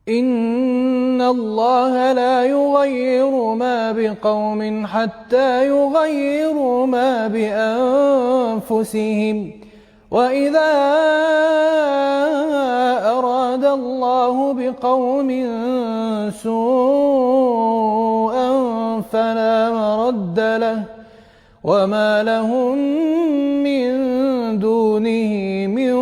إن الله لا يغير ما بقوم حتى يغيروا ما بأنفسهم وإذا أراد الله بقوم سوءا فلا مرد له وما لهم من دونه من